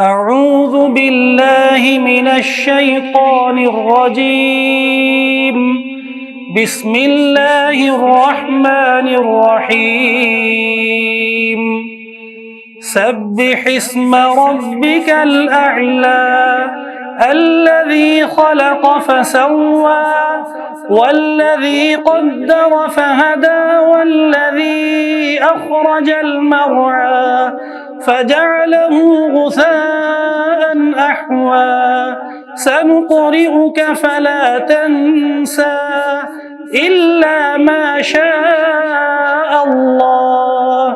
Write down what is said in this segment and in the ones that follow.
أعوذ بالله من الشيطان الرجيم. بسم الله الرحمن الرحيم. سبح اسم ربك الأعلى الذي خلق فسوى والذي قدر فهدى والذي أخرج المرعى فجعله غثاء أحوى سنقرئك فلا تنسى إلا ما شاء الله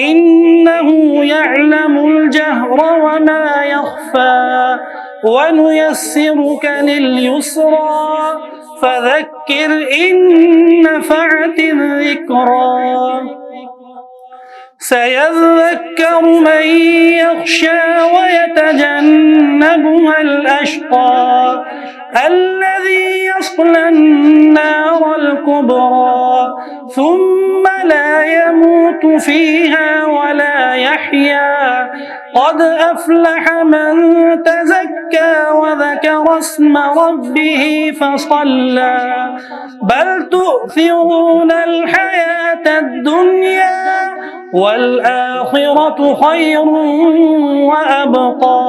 إنه يعلم الجهر وما يخفى ونيسرك لليسرى فذكر إن نفعت الذكرى سيذكر من يخشى ويتجنبها الأشقى الذي يصلى النار الكبرى ثم لا يموت فيها ولا يحيا قد أفلح من تزكى وذكر اسم ربه فصلى بل تؤثرون الحياة الدنيا والآخرة خير وأبقى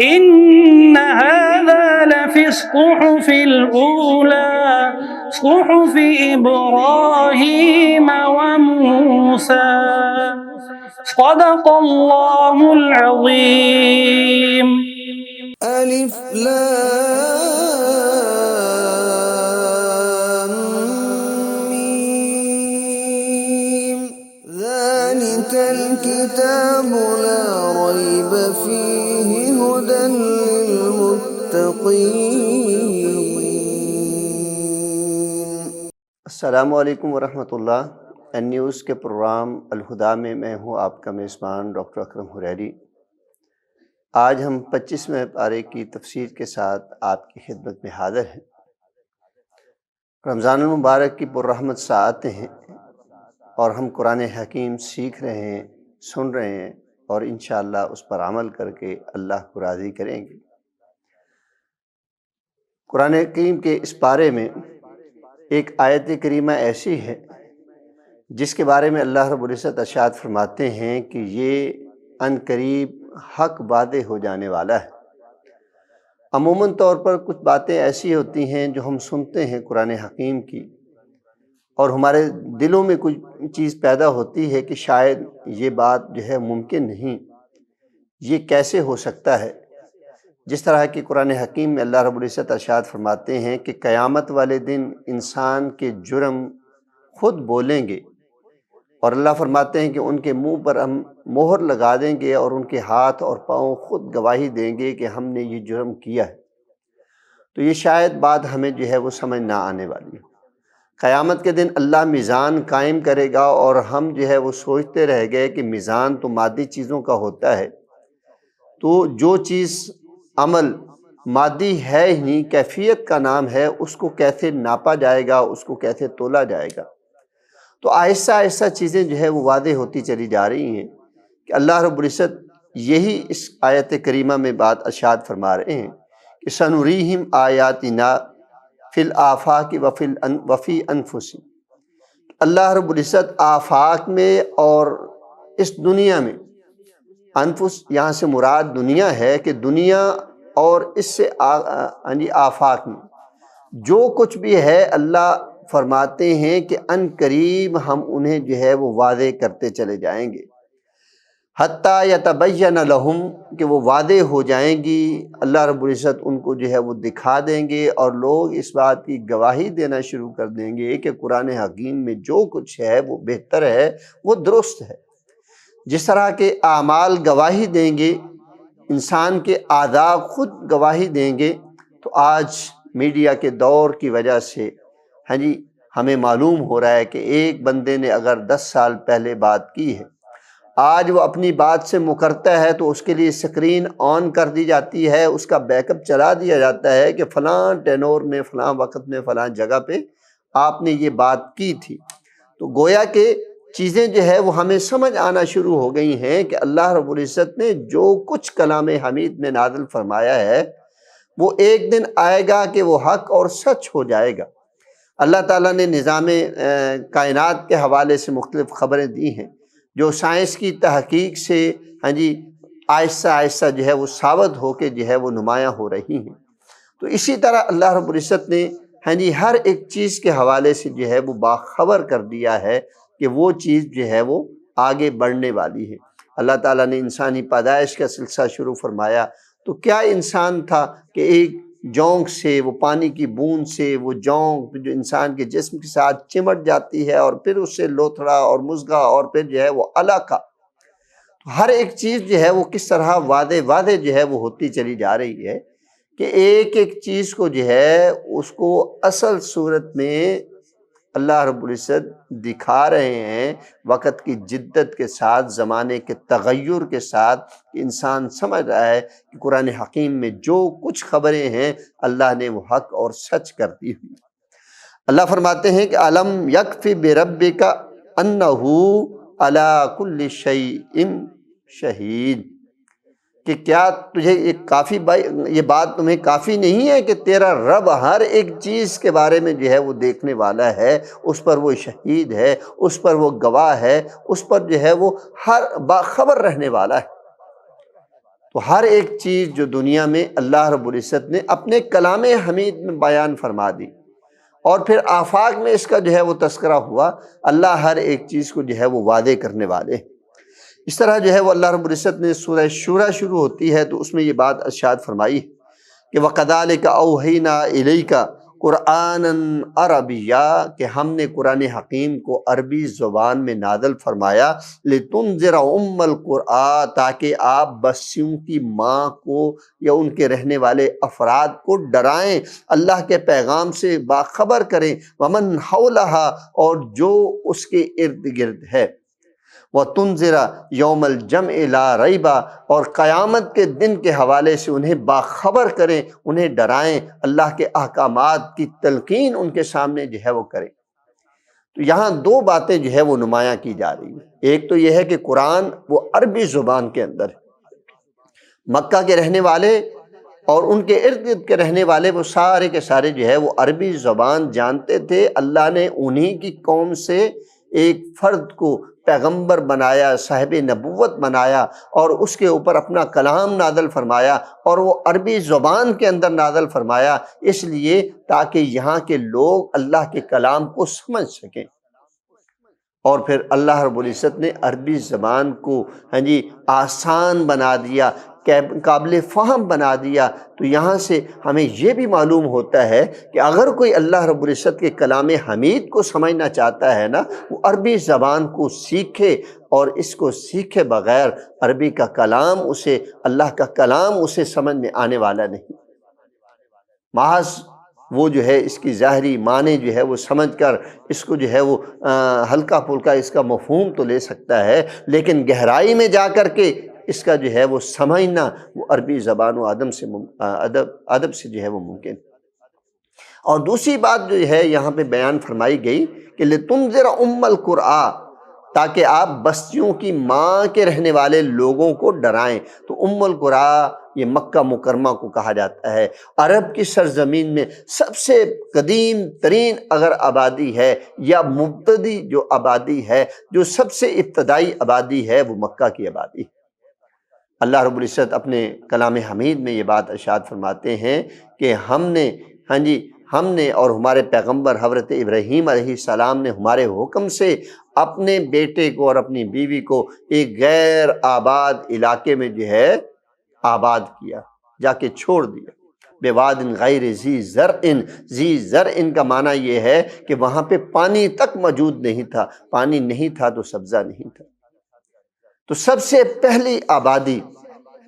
إن هذا لفي الصحف الأولى صحف إبراهيم وموسى صدق الله العظيم. ألف لام ميم ذلك الكتاب لا ريب فيه هدى للمتقين. السلام علیکم ورحمۃ اللہ. این نیوز کے پروگرام الہدا میں ہوں آپ کا میزبان ڈاکٹر اکرم حریری. آج ہم 25ویں پارے کی تفسیر کے ساتھ آپ کی خدمت میں حاضر ہیں. رمضان المبارک کی پررحمت ساعتیں ہیں اور ہم قرآن حکیم سیکھ رہے ہیں، سن رہے ہیں اور انشاءاللہ اس پر عمل کر کے اللہ کو راضی کریں گے. قرآن حکیم کے اس پارے میں ایک آیت کریمہ ایسی ہے جس کے بارے میں اللہ رب العزت ارشاد فرماتے ہیں کہ یہ عن قریب حق واضح ہو جانے والا ہے. عموماً طور پر کچھ باتیں ایسی ہوتی ہیں جو ہم سنتے ہیں قرآن حکیم کی اور ہمارے دلوں میں کچھ چیز پیدا ہوتی ہے کہ شاید یہ بات جو ہے ممکن نہیں، یہ کیسے ہو سکتا ہے. جس طرح کہ قرآن حکیم میں اللہ رب العزت ارشاد فرماتے ہیں کہ قیامت والے دن انسان کے جرم خود بولیں گے اور اللہ فرماتے ہیں کہ ان کے منہ پر ہم مہر لگا دیں گے اور ان کے ہاتھ اور پاؤں خود گواہی دیں گے کہ ہم نے یہ جرم کیا ہے. تو یہ شاید بات ہمیں جو ہے وہ سمجھ نہ آنے والی ہے. قیامت کے دن اللہ میزان قائم کرے گا اور ہم جو ہے وہ سوچتے رہ گئے کہ میزان تو مادی چیزوں کا ہوتا ہے، تو جو چیز عمل مادی ہے ہی نہیں، کیفیت کا نام ہے، اس کو کیسے ناپا جائے گا، اس کو کیسے تولا جائے گا. تو آہستہ آہستہ چیزیں جو ہے وہ واضح ہوتی چلی جا رہی ہیں کہ اللہ رب العزت یہی اس آیت کریمہ میں بات ارشاد فرما رہے ہیں کہ سنریہم آیاتنا فی الآفاق وفی انفسہم. اللہ رب العزت آفاق میں اور اس دنیا میں، انفس یہاں سے مراد دنیا ہے کہ دنیا اور اس سے آفاق میں جو کچھ بھی ہے اللہ فرماتے ہیں کہ ان قریب ہم انہیں جو ہے وہ واضح کرتے چلے جائیں گے، حتیٰ یتبین لہم کہ وہ واضح ہو جائیں گی. اللہ رب العزت ان کو جو ہے وہ دکھا دیں گے اور لوگ اس بات کی گواہی دینا شروع کر دیں گے کہ قرآن حکیم میں جو کچھ ہے وہ بہتر ہے، وہ درست ہے. جس طرح کے اعمال گواہی دیں گے، انسان کے اعضاء خود گواہی دیں گے. تو آج میڈیا کے دور کی وجہ سے ہمیں معلوم ہو رہا ہے کہ ایک بندے نے اگر 10 سال پہلے بات کی ہے، آج وہ اپنی بات سے مکرتا ہے تو اس کے لیے سکرین آن کر دی جاتی ہے، اس کا بیک اپ چلا دیا جاتا ہے کہ فلاں ٹینور میں، فلاں وقت میں، فلاں جگہ پہ آپ نے یہ بات کی تھی. تو گویا کہ چیزیں جو ہے وہ ہمیں سمجھ آنا شروع ہو گئی ہیں کہ اللہ رب العزت نے جو کچھ کلام حمید میں نازل فرمایا ہے وہ ایک دن آئے گا کہ وہ حق اور سچ ہو جائے گا۔ اللہ تعالیٰ نے نظام کائنات کے حوالے سے مختلف خبریں دی ہیں جو سائنس کی تحقیق سے آہستہ آہستہ جو ہے وہ ثابت ہو کے جو ہے وہ نمایاں ہو رہی ہیں۔ تو اسی طرح اللہ رب العزت نے ہر ایک چیز کے حوالے سے جو ہے وہ باخبر کر دیا ہے کہ وہ چیز جو ہے وہ آگے بڑھنے والی ہے۔ اللہ تعالیٰ نے انسانی پیدائش کا سلسلہ شروع فرمایا تو کیا انسان تھا کہ ایک جونک سے، وہ پانی کی بوند سے، وہ جونک جو انسان کے جسم کے ساتھ چمٹ جاتی ہے اور پھر اس سے لوتھڑا اور مزغہ اور پھر جو ہے وہ علاقہ، ہر ایک چیز جو ہے وہ کس طرح وعدے جو ہے وہ ہوتی چلی جا رہی ہے کہ ایک ایک چیز کو جو ہے اس کو اصل صورت میں اللہ رب العزت دکھا رہے ہیں وقت کی جدت کے ساتھ، زمانے کے تغیر کے ساتھ، کہ انسان سمجھ رہا ہے کہ قرآن حکیم میں جو کچھ خبریں ہیں اللہ نے وہ حق اور سچ کر دی ہوئی۔ اللہ فرماتے ہیں کہ علم یکفی بربک انہ علی کل شیء شہید، کہ کیا تجھے یہ بات تمہیں کافی نہیں ہے کہ تیرا رب ہر ایک چیز کے بارے میں جو ہے وہ دیکھنے والا ہے، اس پر وہ شہید ہے، اس پر وہ گواہ ہے، اس پر جو ہے وہ ہر باخبر رہنے والا ہے۔ تو ہر ایک چیز جو دنیا میں اللہ رب العزت نے اپنے کلام حمید میں بیان فرما دی اور پھر آفاق میں اس کا جو ہے وہ تذکرہ ہوا، اللہ ہر ایک چیز کو جو ہے وہ وعدے کرنے والے۔ اس طرح جو ہے وہ اللہ رب العزت نے سورہ شورى شروع ہوتی ہے تو اس میں یہ بات ارشاد فرمائی کہ وَقَذَلِكَ أَوْحَيْنَا إِلَيْكَ قُرْآنًا عَرَبِيًّا، کہ ہم نے قرآن حکیم کو عربی زبان میں نازل فرمایا، لِتُنذِرَ أُمَّ الْقُرْآنِ، تاکہ آپ بستیوں کی ماں کو یا ان کے رہنے والے افراد کو ڈرائیں، اللہ کے پیغام سے باخبر کریں، وَمَنْ حَوْلَهَا، اور جو اس کے ارد گرد ہے، وَتُنذِرَ يَوْمَ الْجَمْعِ لَا رَيْبَ، اور قیامت کے دن کے حوالے سے انہیں باخبر کریں، انہیں ڈرائیں، اللہ کے احکامات کی تلقین ان کے سامنے جو ہے وہ کریں۔ تو یہاں دو باتیں جو ہے وہ نمایاں کی جا رہی ہیں۔ ایک تو یہ ہے کہ قرآن وہ عربی زبان کے اندر ہے، مکہ کے رہنے والے اور ان کے ارد گرد کے رہنے والے وہ سارے کے سارے جو ہے وہ عربی زبان جانتے تھے۔ اللہ نے انہی کی قوم سے ایک فرد کو پیغمبر بنایا، صاحب نبوت بنایا اور اس کے اوپر اپنا کلام نازل فرمایا، اور وہ عربی زبان کے اندر نازل فرمایا، اس لیے تاکہ یہاں کے لوگ اللہ کے کلام کو سمجھ سکیں۔ اور پھر اللہ رب العزت نے عربی زبان کو آسان بنا دیا، قابل فہم بنا دیا۔ تو یہاں سے ہمیں یہ بھی معلوم ہوتا ہے کہ اگر کوئی اللہ رب العزت کے کلام حمید کو سمجھنا چاہتا ہے نا، وہ عربی زبان کو سیکھے، اور اس کو سیکھے بغیر عربی کا کلام اسے، اللہ کا کلام اسے سمجھ میں آنے والا نہیں۔ محض وہ جو ہے اس کی ظاہری معنی جو ہے وہ سمجھ کر اس کو جو ہے وہ ہلکا پھلکا اس کا مفہوم تو لے سکتا ہے، لیکن گہرائی میں جا کر کے اس کا جو ہے وہ سمجھنا وہ عربی زبان و ادب سے جو ہے وہ ممکن۔ اور دوسری بات جو ہے یہاں پہ بیان فرمائی گئی کہ لِتُنذِرَ أُمَّ الْقُرْآنِ، تاکہ آپ بستیوں کی ماں کے رہنے والے لوگوں کو ڈرائیں۔ تو ام القریٰ یہ مکہ مکرمہ کو کہا جاتا ہے۔ عرب کی سرزمین میں سب سے قدیم ترین اگر آبادی ہے یا مبتدی جو آبادی ہے، جو سب سے ابتدائی آبادی ہے، وہ مکہ کی آبادی ہے۔ اللہ رب العزت اپنے کلام حمید میں یہ بات ارشاد فرماتے ہیں کہ ہم نے اور ہمارے پیغمبر حضرت ابراہیم علیہ السلام نے ہمارے حکم سے اپنے بیٹے کو اور اپنی بیوی کو ایک غیر آباد علاقے میں جو ہے آباد کیا، جا کے چھوڑ دیا۔ بواد غیر ذی زرع، ذی زرع کا معنی یہ ہے کہ وہاں پہ پانی تک موجود نہیں تھا، پانی نہیں تھا تو سبزہ نہیں تھا۔ تو سب سے پہلی آبادی۔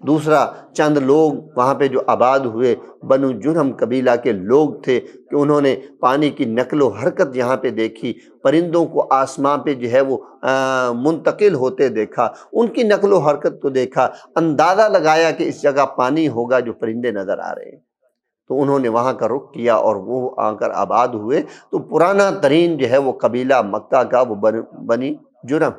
دوسرا، چند لوگ وہاں پہ جو آباد ہوئے بنو جرہم قبیلہ کے لوگ تھے کہ انہوں نے پانی کی نقل و حرکت یہاں پہ دیکھی، پرندوں کو آسمان پہ جو ہے وہ منتقل ہوتے دیکھا، ان کی نقل و حرکت کو دیکھا، اندازہ لگایا کہ اس جگہ پانی ہوگا جو پرندے نظر آ رہے ہیں۔ تو انہوں نے وہاں کا رخ کیا اور وہ آ کر آباد ہوئے۔ تو پرانا ترین جو ہے وہ قبیلہ مکہ کا وہ بنی جرم۔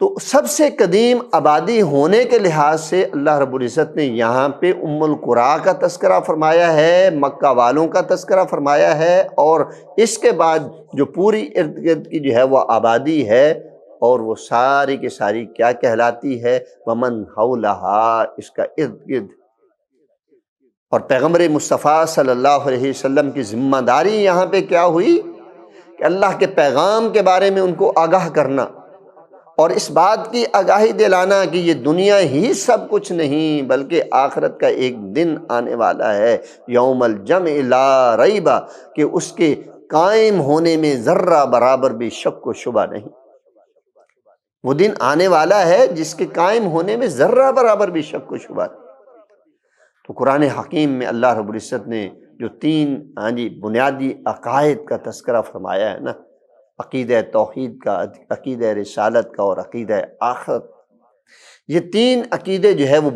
تو سب سے قدیم آبادی ہونے کے لحاظ سے اللہ رب العزت نے یہاں پہ ام القریٰ کا تذکرہ فرمایا ہے، مکہ والوں کا تذکرہ فرمایا ہے، اور اس کے بعد جو پوری ارد گرد کی جو ہے وہ آبادی ہے، اور وہ ساری کی ساری کیا کہلاتی ہے؟ ومن حولہا، اس کا ارد گرد۔ اور پیغمبر مصطفیٰ صلی اللہ علیہ وسلم کی ذمہ داری یہاں پہ کیا ہوئی کہ اللہ کے پیغام کے بارے میں ان کو آگاہ کرنا، اور اس بات کی آگاہی دلانا کہ یہ دنیا ہی سب کچھ نہیں بلکہ آخرت کا ایک دن آنے والا ہے، یوم الجمع لا ریب، کہ اس کے قائم ہونے میں ذرہ برابر بھی شک و شبہ نہیں۔ وہ دن آنے والا ہے جس کے قائم ہونے میں ذرہ برابر بھی شک و شبہ نہیں۔ تو قرآن حکیم میں اللہ رب العزت نے جو تین بنیادی عقائد کا تذکرہ فرمایا ہے نا، عقیدہ توحید کا، عقیدہ رسالت کا، اور عقیدہ آخرت، یہ تین عقیدے جو ہے وہ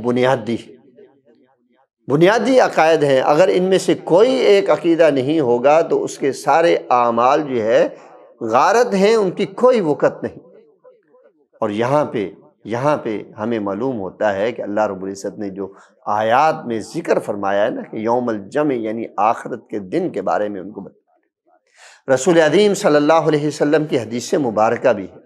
بنیادی عقائد ہیں۔ اگر ان میں سے کوئی ایک عقیدہ نہیں ہوگا تو اس کے سارے اعمال جو ہے غارت ہیں، ان کی کوئی وقت نہیں۔ اور یہاں پہ ہمیں معلوم ہوتا ہے کہ اللہ رب العزت نے جو آیات میں ذکر فرمایا ہے نا کہ یوم الجمع یعنی آخرت کے دن کے بارے میں ان کو بتایا۔ رسول عظیم صلی اللہ علیہ وسلم کی حدیث مبارکہ بھی ہے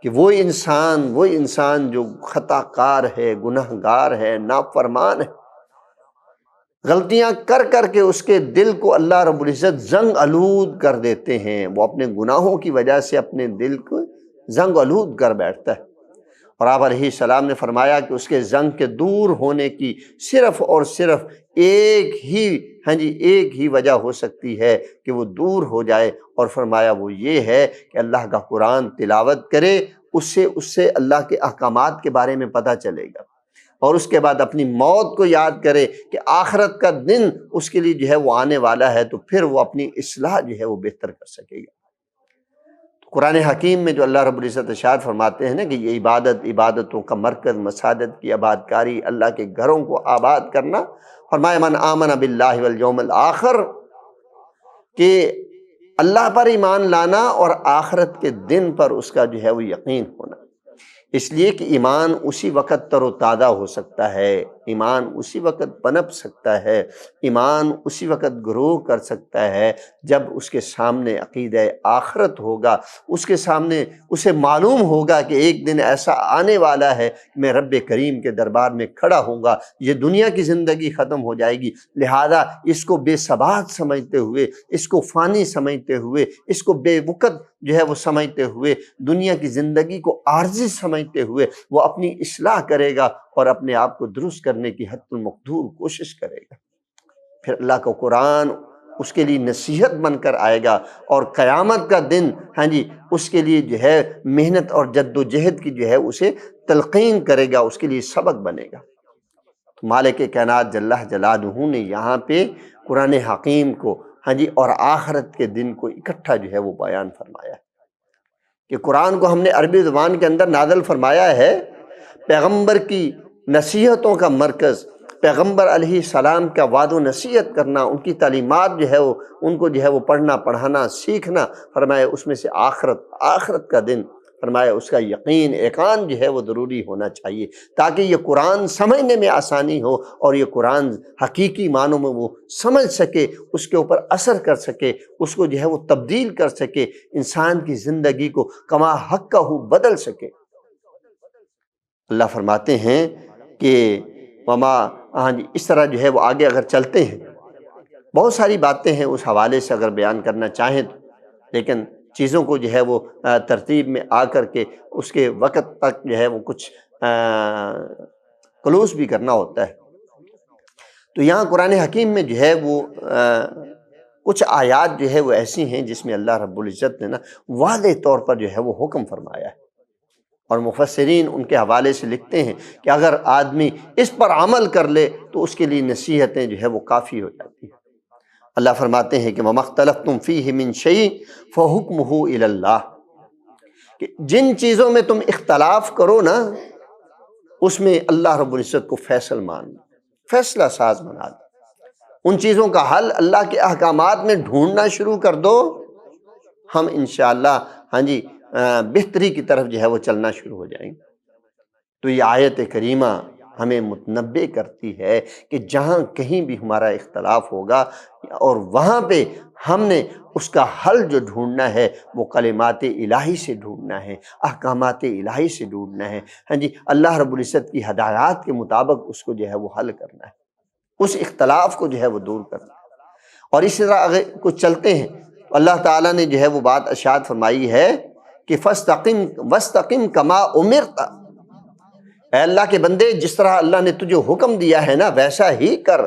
کہ وہ انسان جو خطا کار ہے، گناہ گار ہے، نافرمان ہے، غلطیاں کر کے اس کے دل کو اللہ رب العزت زنگ آلود کر دیتے ہیں، وہ اپنے گناہوں کی وجہ سے اپنے دل کو زنگ آلود کر بیٹھتا ہے۔ اور آپ علیہ السلام نے فرمایا کہ اس کے زنگ کے دور ہونے کی صرف اور صرف ایک ہی وجہ ہو سکتی ہے کہ وہ دور ہو جائے، اور فرمایا وہ یہ ہے کہ اللہ کا قرآن تلاوت کرے، اس سے اللہ کے احکامات کے بارے میں پتہ چلے گا، اور اس کے بعد اپنی موت کو یاد کرے کہ آخرت کا دن اس کے لیے جو ہے وہ آنے والا ہے، تو پھر وہ اپنی اصلاح جو ہے وہ بہتر کر سکے گا۔ قرآن حکیم میں جو اللہ رب العزت ارشاد فرماتے ہیں نا کہ یہ عبادتوں کا مرکز، مساجد کی آباد کاری، اللہ کے گھروں کو آباد کرنا، فرمایا من آمن باللہ والیوم الآخر، کہ اللہ پر ایمان لانا اور آخرت کے دن پر اس کا جو ہے وہ یقین ہونا۔ اس لیے کہ ایمان اسی وقت تر و تازہ ہو سکتا ہے، ایمان اسی وقت پنپ سکتا ہے، ایمان اسی وقت گرو کر سکتا ہے جب اس کے سامنے عقیدہ آخرت ہوگا، اس کے سامنے اسے معلوم ہوگا کہ ایک دن ایسا آنے والا ہے کہ میں رب کریم کے دربار میں کھڑا ہوں گا، یہ دنیا کی زندگی ختم ہو جائے گی، لہذا اس کو بے ثبات سمجھتے ہوئے، اس کو فانی سمجھتے ہوئے، اس کو بے وقت جو ہے وہ سمجھتے ہوئے، دنیا کی زندگی کو عارضی سمجھتے ہوئے وہ اپنی اصلاح کرے گا اور اپنے آپ کو درست کرنے کی حد المقدور کوشش کرے گا۔ پھر اللہ کا قرآن اس کے لیے نصیحت بن کر آئے گا، اور قیامت کا دن اس کے لیے جو ہے محنت اور جد و جہد کی جو ہے اسے تلقین کرے گا، اس کے لیے سبق بنے گا۔ تو مالک کائنات جل جلالہ نے یہاں پہ قرآن حکیم کو اور آخرت کے دن کو اکٹھا جو ہے وہ بیان فرمایا ہے کہ قرآن کو ہم نے عربی زبان کے اندر نازل فرمایا ہے، پیغمبر کی نصیحتوں کا مرکز، پیغمبر علیہ السلام کا وعد و نصیحت کرنا، ان کی تعلیمات جو ہے وہ ان کو جو ہے وہ پڑھنا، پڑھانا، سیکھنا، فرمایا اس میں سے آخرت کا دن، فرمایا اس کا یقین، ایقان جو ہے وہ ضروری ہونا چاہیے، تاکہ یہ قرآن سمجھنے میں آسانی ہو اور یہ قرآن حقیقی معنوں میں وہ سمجھ سکے، اس کے اوپر اثر کر سکے، اس کو جو ہے وہ تبدیل کر سکے، انسان کی زندگی کو کما حقہ بدل سکے۔ اللہ فرماتے ہیں کہ اس طرح جو ہے وہ آگے اگر چلتے ہیں، بہت ساری باتیں ہیں اس حوالے سے اگر بیان کرنا چاہیں تو، لیکن چیزوں کو جو ہے وہ ترتیب میں آ کر کے اس کے وقت تک جو ہے وہ کچھ کلوز بھی کرنا ہوتا ہے۔ تو یہاں قرآن حکیم میں جو ہے وہ کچھ آیات جو ہے وہ ایسی ہیں جس میں اللہ رب العزت نے واضح طور پر جو ہے وہ حکم فرمایا ہے، اور مفسرین ان کے حوالے سے لکھتے ہیں کہ اگر آدمی اس پر عمل کر لے تو اس کے لیے نصیحتیں جو ہے وہ کافی ہو جاتی ہیں۔ اللہ فرماتے ہیں کہ وَمَا اخْتَلَفْتُمْ فِيهِ مِنْ شَيْءٍ فَحُكْمُهُ إِلَى اللَّهِ، کہ جن چیزوں میں تم اختلاف کرو نا اس میں اللہ رب العزت کو فیصلہ ساز بنا دو، ان چیزوں کا حل اللہ کے احکامات میں ڈھونڈنا شروع کر دو، ہم انشاءاللہ بہتری کی طرف جو ہے وہ چلنا شروع ہو جائیں گے۔ تو یہ آیت کریمہ ہمیں متنبع کرتی ہے کہ جہاں کہیں بھی ہمارا اختلاف ہوگا اور وہاں پہ ہم نے اس کا حل جو ڈھونڈنا ہے وہ کلمات الہی سے ڈھونڈنا ہے، احکامات الہی سے ڈھونڈنا ہے، ہاں جی، اللہ رب العزت کی ہدایات کے مطابق اس کو جو ہے وہ حل کرنا ہے، اس اختلاف کو جو ہے وہ دور کرنا ہے۔ اور اسی طرح اگر کچھ چلتے ہیں تو اللہ تعالیٰ نے جو ہے وہ بات ارشاد فرمائی ہے کہ فاستقم واستقم کما امرت، اے اللہ کے بندے جس طرح اللہ نے تجھے حکم دیا ہے نا ویسا ہی کر،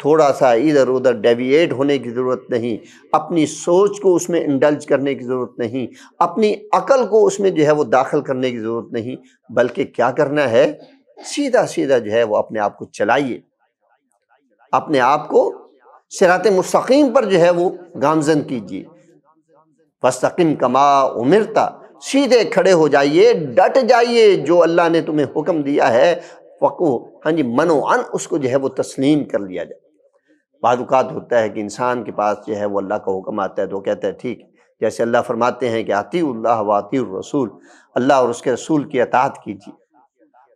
تھوڑا سا ادھر ادھر ڈیویٹ ہونے کی ضرورت نہیں، اپنی سوچ کو اس میں انڈلج کرنے کی ضرورت نہیں، اپنی عقل کو اس میں جو ہے وہ داخل کرنے کی ضرورت نہیں، بلکہ کیا کرنا ہے، سیدھا سیدھا جو ہے وہ اپنے آپ کو چلائیے، اپنے آپ کو صراط مستقیم پر جو ہے وہ گامزن کیجیے۔ فاستقم کما امرت، سیدھے کھڑے ہو جائیے، ڈٹ جائیے، جو اللہ نے تمہیں حکم دیا ہے فقو، ہاں جی، منوعن اس کو جو ہے وہ تسلیم کر لیا جائے۔ بعض اوقات ہوتا ہے کہ انسان کے پاس جو ہے وہ اللہ کا حکم آتا ہے تو وہ کہتا ہے ٹھیک، جیسے اللہ فرماتے ہیں کہ اطیعوا اللہ واطیعوا الرسول، اللہ اور اس کے رسول کی اطاعت کیجیے۔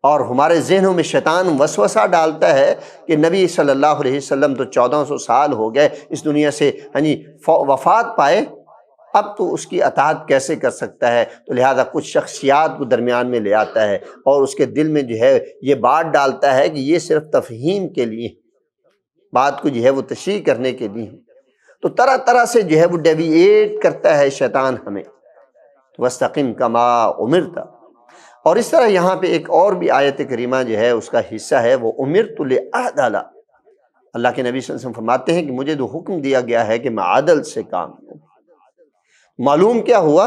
اور ہمارے ذہنوں میں شیطان وسوسہ ڈالتا ہے کہ نبی صلی اللہ علیہ وسلم تو 1400 سال ہو گئے اس دنیا سے، ہاں جی، وفات پائے، اب تو اس کی اطاعت کیسے کر سکتا ہے، تو لہٰذا کچھ شخصیات کو درمیان میں لے آتا ہے اور اس کے دل میں جو ہے یہ بات ڈالتا ہے کہ یہ صرف تفہیم کے لیے، بات کو جو ہے وہ تشریح کرنے کے لیے، تو طرح طرح سے جو ہے وہ ڈیویٹ کرتا ہے شیطان ہمیں۔ وَاسْتَقِمْ كَمَا أُمِرْتَ، اور اس طرح یہاں پہ ایک اور بھی آیت کریمہ جو ہے اس کا حصہ ہے وہ أُمِرْتُ لِأَعْدَلَ، اللہ کے نبی صلی اللہ علیہ وسلم فرماتے ہیں کہ مجھے جو حکم دیا گیا ہے کہ میں عدل سے کام لوں۔ معلوم کیا ہوا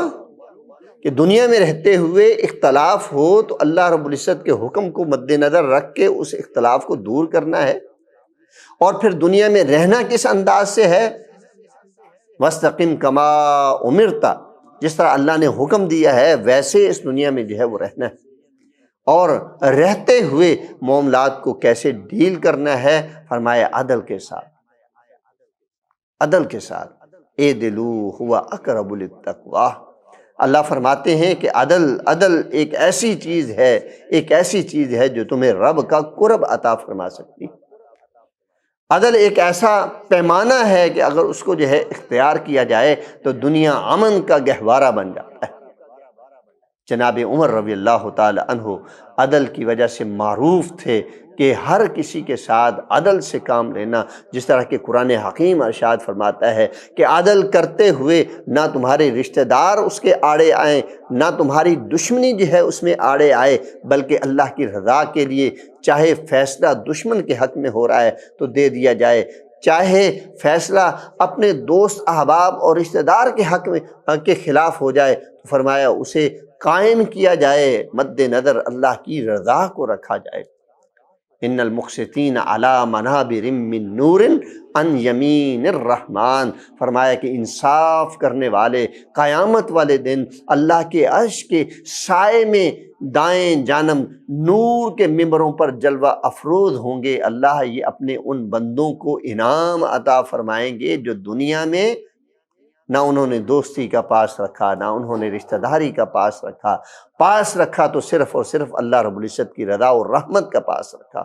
کہ دنیا میں رہتے ہوئے اختلاف ہو تو اللہ رب العزت کے حکم کو مد نظر رکھ کے اس اختلاف کو دور کرنا ہے، اور پھر دنیا میں رہنا کس انداز سے ہے، وَاسْتَقِمْ كَمَا أُمِرْتَ، جس طرح اللہ نے حکم دیا ہے ویسے اس دنیا میں جو ہے وہ رہنا ہے، اور رہتے ہوئے معاملات کو کیسے ڈیل کرنا ہے، فرمایا عدل کے ساتھ، عدل کے ساتھ، اعدلوا هو اقرب للتقوی، اللہ فرماتے ہیں کہ عدل ایک ایسی چیز ہے، ایک ایسی چیز ہے جو تمہیں رب کا قرب عطا فرما سکتی۔ عدل ایک ایسا پیمانہ ہے کہ اگر اس کو جو ہے اختیار کیا جائے تو دنیا امن کا گہوارہ بن جاتا ہے۔ جناب عمر رضی اللہ تعالی عنہ عدل کی وجہ سے معروف تھے کہ ہر کسی کے ساتھ عدل سے کام لینا، جس طرح کہ قرآن حکیم ارشاد فرماتا ہے کہ عدل کرتے ہوئے نہ تمہارے رشتہ دار اس کے آڑے آئیں، نہ تمہاری دشمنی جو ہے اس میں آڑے آئے، بلکہ اللہ کی رضا کے لیے چاہے فیصلہ دشمن کے حق میں ہو رہا ہے تو دے دیا جائے، چاہے فیصلہ اپنے دوست احباب اور رشتہ دار کے حق میں کے خلاف ہو جائے تو فرمایا اسے قائم کیا جائے، مد نظر اللہ کی رضا کو رکھا جائے۔ ان المقسطین علی منابر من نور عن یمین الرحمن، فرمایا کہ انصاف کرنے والے قیامت والے دن اللہ کے عرش کے سائے میں دائیں جانب نور کے ممبروں پر جلوہ افروز ہوں گے۔ اللہ یہ اپنے ان بندوں کو انعام عطا فرمائیں گے جو دنیا میں نہ انہوں نے دوستی کا پاس رکھا، نہ انہوں نے رشتہ داری کا پاس رکھا تو صرف اور صرف اللہ رب العزت کی رضا اور رحمت کا پاس رکھا،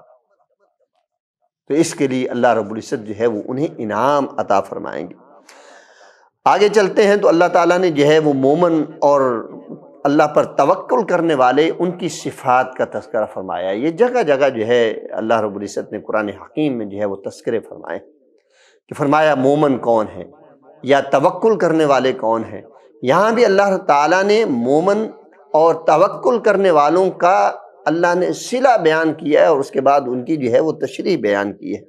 تو اس کے لیے اللہ رب العزت جو ہے وہ انہیں انعام عطا فرمائیں گے۔ آگے چلتے ہیں تو اللہ تعالیٰ نے جو ہے وہ مومن اور اللہ پر توکل کرنے والے ان کی صفات کا تذکرہ فرمایا۔ یہ جگہ جگہ جو ہے اللہ رب العزت نے قرآن حکیم میں جو ہے وہ تذکرے فرمائے کہ فرمایا مومن کون ہے یا توکل کرنے والے کون ہیں۔ یہاں بھی اللہ تعالیٰ نے مومن اور توکل کرنے والوں کا اللہ نے صلہ بیان کیا ہے، اور اس کے بعد ان کی جو ہے وہ تشریح بیان کی ہے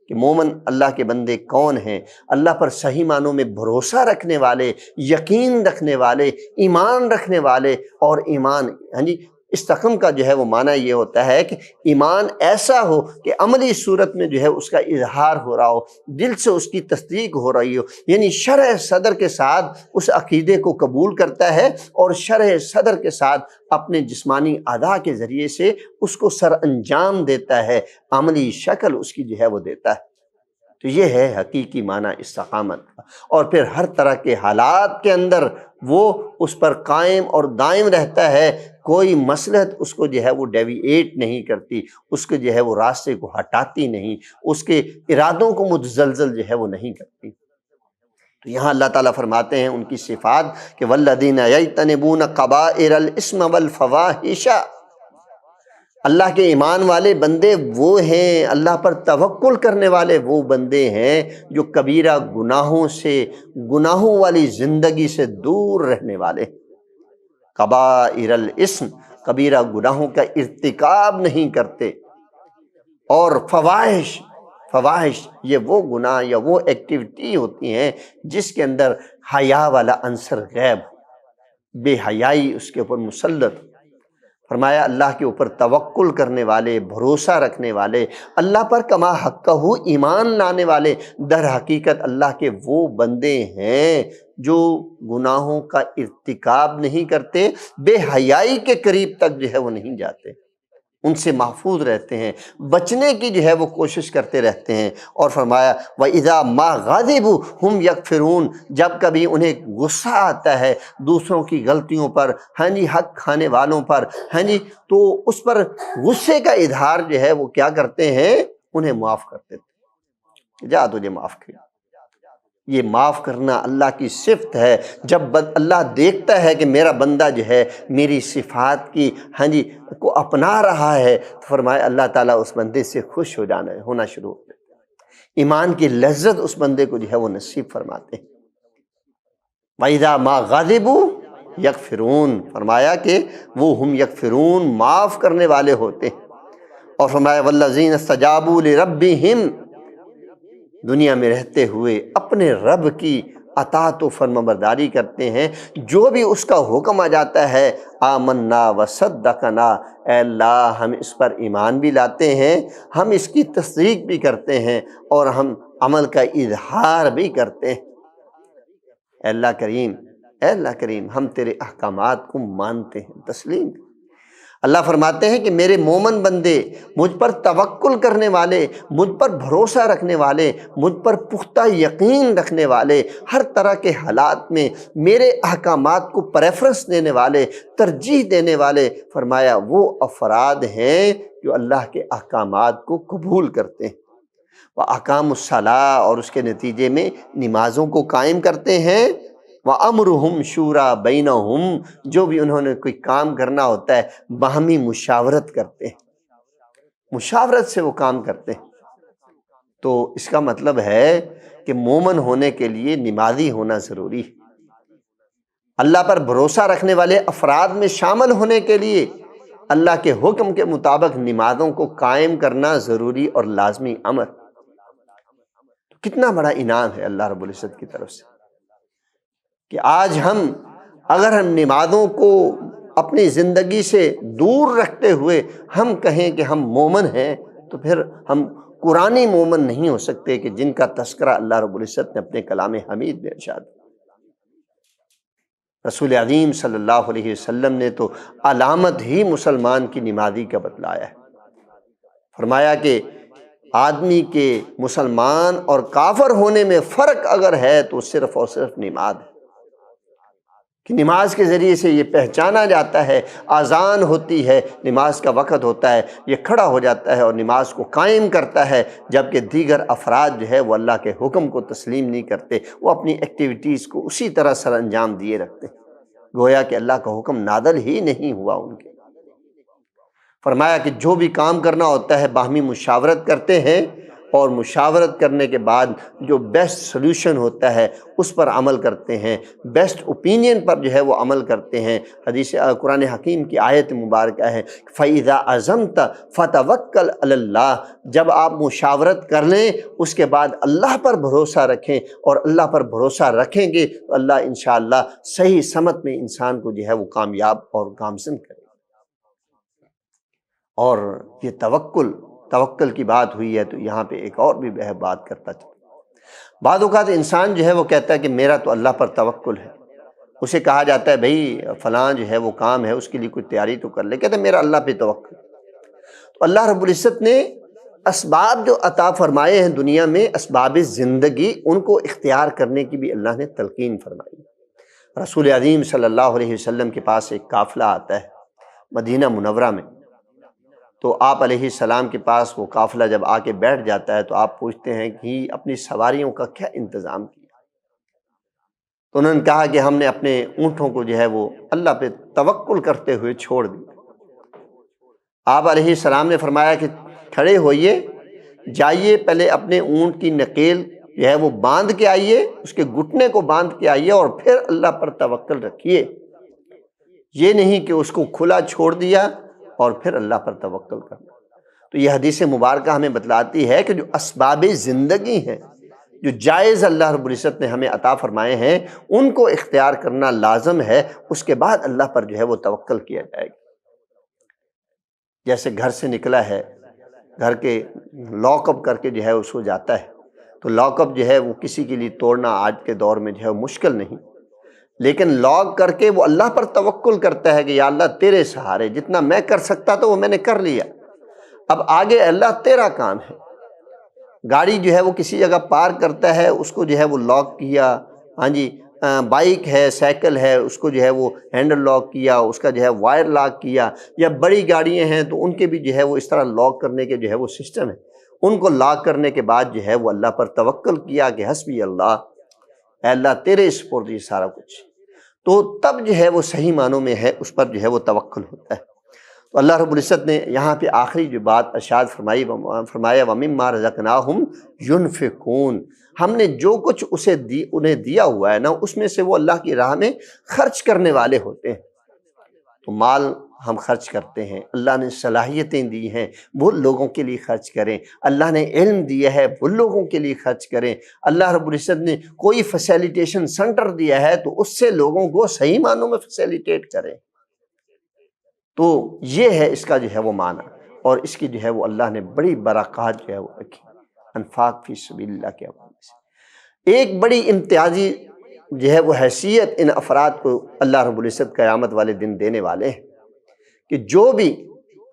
کہ مومن اللہ کے بندے کون ہیں، اللہ پر صحیح معنوں میں بھروسہ رکھنے والے، یقین رکھنے والے، ایمان رکھنے والے، اور ایمان ہاں جی استقم کا جو ہے وہ معنی یہ ہوتا ہے کہ ایمان ایسا ہو کہ عملی صورت میں جو ہے اس کا اظہار ہو رہا ہو، دل سے اس کی تصدیق ہو رہی ہو، یعنی شرح صدر کے ساتھ اس عقیدے کو قبول کرتا ہے اور شرح صدر کے ساتھ اپنے جسمانی اعضاء کے ذریعے سے اس کو سر انجام دیتا ہے، عملی شکل اس کی جو ہے وہ دیتا ہے۔ تو یہ ہے حقیقی معنی استقامت کا، اور پھر ہر طرح کے حالات کے اندر وہ اس پر قائم اور دائم رہتا ہے، کوئی مصلحت اس کو جو ہے وہ ڈیویٹ نہیں کرتی، اس کے جو ہے وہ راستے کو ہٹاتی نہیں، اس کے ارادوں کو متزلزل جو ہے وہ نہیں کرتی۔ تو یہاں اللہ تعالیٰ فرماتے ہیں ان کی صفات کہ والذین یجتنبون کبائر الاثم والفواحش، اللہ کے ایمان والے بندے وہ ہیں، اللہ پر توکل کرنے والے وہ بندے ہیں جو کبیرہ گناہوں سے، گناہوں والی زندگی سے دور رہنے والے۔ کبائر الاثم، کبیرہ گناہوں کا ارتکاب نہیں کرتے، اور فواحش، فواحش یہ وہ گناہ یا وہ ایکٹیویٹی ہوتی ہیں جس کے اندر حیا والا عنصر غیب، بے حیائی اس کے اوپر مسلط۔ فرمایا اللہ کے اوپر توکل کرنے والے، بھروسہ رکھنے والے، اللہ پر کما حقہ ایمان لانے والے در حقیقت اللہ کے وہ بندے ہیں جو گناہوں کا ارتکاب نہیں کرتے، بے حیائی کے قریب تک جو ہے وہ نہیں جاتے، ان سے محفوظ رہتے ہیں، بچنے کی جو ہے وہ کوشش کرتے رہتے ہیں۔ اور فرمایا وَإِذَا مَا غَضِبُوا هُمْ يَغْفِرُونَ، جب کبھی انہیں غصہ آتا ہے دوسروں کی غلطیوں پر، ہاں جی، حق کھانے والوں پر، ہاں جی، تو اس پر غصے کا اظہار جو ہے وہ کیا کرتے ہیں، انہیں معاف کر دیتے ہیں، جا تجھے معاف کیا۔ یہ معاف کرنا اللہ کی صفت ہے۔ جب اللہ دیکھتا ہے کہ میرا بندہ جو ہے میری صفات کی، ہاں جی، کو اپنا رہا ہے، تو فرمایا اللہ تعالیٰ اس بندے سے خوش ہونا شروع ہو جاتا ہے، ایمان کی لذت اس بندے کو جو ہے وہ نصیب فرماتے ہیں۔ وَإِذَا مَا غَضِبُوا یغفرون، فرمایا کہ وہ ہم یغفرون، معاف کرنے والے ہوتے ہیں۔ اور فرمایا وَالَّذِينَ اسْتَجَابُوا لِرَبِّهِمْ، دنیا میں رہتے ہوئے اپنے رب کی اطاعت و فرمانبرداری کرتے ہیں، جو بھی اس کا حکم آ جاتا ہے، آمنا وصدقنا، اے اللہ ہم اس پر ایمان بھی لاتے ہیں، ہم اس کی تصدیق بھی کرتے ہیں، اور ہم عمل کا اظہار بھی کرتے ہیں۔ اے اللہ کریم، اے اللہ کریم، ہم تیرے احکامات کو مانتے ہیں، تسلیم۔ اللہ فرماتے ہیں کہ میرے مومن بندے، مجھ پر توکل کرنے والے، مجھ پر بھروسہ رکھنے والے، مجھ پر پختہ یقین رکھنے والے، ہر طرح کے حالات میں میرے احکامات کو پریفرنس دینے والے، ترجیح دینے والے، فرمایا وہ افراد ہیں جو اللہ کے احکامات کو قبول کرتے ہیں، وَأَقَامُوا الصَّلَاةَ، اور اس کے نتیجے میں نمازوں کو قائم کرتے ہیں، وَأَمْرُهُمْ شُورَىٰ بَيْنَهُمْ، جو بھی انہوں نے کوئی کام کرنا ہوتا ہے باہمی مشاورت کرتے ہیں، مشاورت سے وہ کام کرتے ہیں۔ تو اس کا مطلب ہے کہ مومن ہونے کے لیے نمازی ہونا ضروری ہے، اللہ پر بھروسہ رکھنے والے افراد میں شامل ہونے کے لیے اللہ کے حکم کے مطابق نمازوں کو قائم کرنا ضروری اور لازمی امر۔ کتنا بڑا انعام ہے اللہ رب العزت کی طرف سے کہ آج ہم اگر ہم نمازوں کو اپنی زندگی سے دور رکھتے ہوئے ہم کہیں کہ ہم مومن ہیں، تو پھر ہم قرآنی مومن نہیں ہو سکتے کہ جن کا تذکرہ اللہ رب العزت نے اپنے کلام حمید میں ارشاد۔ رسول عظیم صلی اللہ علیہ وسلم نے تو علامت ہی مسلمان کی نمازی کا بتلایا ہے، فرمایا کہ آدمی کے مسلمان اور کافر ہونے میں فرق اگر ہے تو صرف اور صرف نماز ہے، کہ نماز کے ذریعے سے یہ پہچانا جاتا ہے، اذان ہوتی ہے، نماز کا وقت ہوتا ہے، یہ کھڑا ہو جاتا ہے اور نماز کو قائم کرتا ہے، جبکہ دیگر افراد جو ہے وہ اللہ کے حکم کو تسلیم نہیں کرتے، وہ اپنی ایکٹیویٹیز کو اسی طرح سر انجام دیے رکھتے ہیں، گویا کہ اللہ کا حکم نازل ہی نہیں ہوا ان کے۔ فرمایا کہ جو بھی کام کرنا ہوتا ہے باہمی مشاورت کرتے ہیں، اور مشاورت کرنے کے بعد جو بیسٹ سلوشن ہوتا ہے اس پر عمل کرتے ہیں، بیسٹ اوپینین پر جو ہے وہ عمل کرتے ہیں۔ حدیث قرآن حکیم کی آیت مبارکہ ہے فَإِذَا عَزَمْتَ فَتَوَكَّلْ عَلَى اللَّهِ، جب آپ مشاورت کر لیں اس کے بعد اللہ پر بھروسہ رکھیں، اور اللہ پر بھروسہ رکھیں گے تو اللہ انشاءاللہ صحیح سمت میں انسان کو جو ہے وہ کامیاب اور گامزن کرے۔ اور یہ توکل کی بات ہوئی ہے تو یہاں پہ ایک اور بھی بات کرتا چلتا۔ بعض اوقات انسان جو ہے وہ کہتا ہے کہ میرا تو اللہ پر توکل ہے، اسے کہا جاتا ہے بھئی فلاں جو ہے وہ کام ہے اس کے لیے کوئی تیاری تو کر لے، کہتا ہے میرا اللہ پہ توکل۔ تو اللہ رب العزت نے اسباب جو عطا فرمائے ہیں دنیا میں، اسباب زندگی، ان کو اختیار کرنے کی بھی اللہ نے تلقین فرمائی۔ رسول عظیم صلی اللہ علیہ وسلم کے پاس ایک قافلہ آتا ہے مدینہ منورہ میں، تو آپ علیہ السلام کے پاس وہ قافلہ جب آ کے بیٹھ جاتا ہے تو آپ پوچھتے ہیں کہ اپنی سواریوں کا کیا انتظام کیا؟ تو انہوں نے کہا کہ ہم نے اپنے اونٹوں کو جو ہے وہ اللہ پہ توکل کرتے ہوئے چھوڑ دیا۔ آپ علیہ السلام نے فرمایا کہ کھڑے ہوئیے، جائیے پہلے اپنے اونٹ کی نکیل جو ہے وہ باندھ کے آئیے، اس کے گھٹنے کو باندھ کے آئیے اور پھر اللہ پر توکل رکھیے۔ یہ نہیں کہ اس کو کھلا چھوڑ دیا اور پھر اللہ پر توکل کرنا۔ تو یہ حدیث مبارکہ ہمیں بتلاتی ہے کہ جو اسباب زندگی ہیں، جو جائز اللہ رب العزت نے ہمیں عطا فرمائے ہیں، ان کو اختیار کرنا لازم ہے، اس کے بعد اللہ پر جو ہے وہ توکل کیا جائے گا۔ جیسے گھر سے نکلا ہے، گھر کے لاک اپ کر کے جو ہے اس کو جاتا ہے، تو لاک اپ جو ہے وہ کسی کے لیے توڑنا آج کے دور میں جو ہے مشکل نہیں، لیکن لاک کر کے وہ اللہ پر توکل کرتا ہے کہ یا اللہ تیرے سہارے جتنا میں کر سکتا تھا وہ میں نے کر لیا، اب آگے اللہ تیرا کام ہے۔ گاڑی جو ہے وہ کسی جگہ پارک کرتا ہے، اس کو جو ہے وہ لاک کیا، ہاں جی، بائک ہے، سائیکل ہے، اس کو جو ہے وہ ہینڈل لاک کیا، اس کا جو ہے وائر لاک کیا، یا بڑی گاڑیاں ہیں تو ان کے بھی جو ہے وہ اس طرح لاک کرنے کے جو ہے وہ سسٹم ہے، ان کو لاک کرنے کے بعد جو ہے وہ اللہ پر توکل کیا کہ حسبی اللہ، اے اللہ تیرے سپرد یہ سارا کچھ، تو تب جو ہے وہ صحیح معنوں میں ہے اس پر جو ہے وہ توکل ہوتا ہے۔ تو اللہ رب العزت نے یہاں پہ آخری جو بات ارشاد فرمایا وَمِمَّا رَزَقْنَاهُمْ يُنْفِقُونَ، ہم نے جو کچھ انہیں دیا ہوا ہے نا، اس میں سے وہ اللہ کی راہ میں خرچ کرنے والے ہوتے ہیں۔ تو مال ہم خرچ کرتے ہیں، اللہ نے صلاحیتیں دی ہیں وہ لوگوں کے لیے خرچ کریں، اللہ نے علم دیا ہے وہ لوگوں کے لیے خرچ کریں، اللہ رب العزت نے کوئی فیسیلیٹیشن سینٹر دیا ہے تو اس سے لوگوں کو صحیح معنوں میں فیسیلیٹیٹ کریں۔ تو یہ ہے اس کا جو ہے وہ معنی، اور اس کی جو ہے وہ اللہ نے بڑی برکات جو ہے وہ رکھی انفاق فی سبیل اللہ کے حوالے سے۔ ایک بڑی امتیازی جو ہے وہ حیثیت ان افراد کو اللہ رب العزت قیامت والے دن دینے والے ہیں کہ جو بھی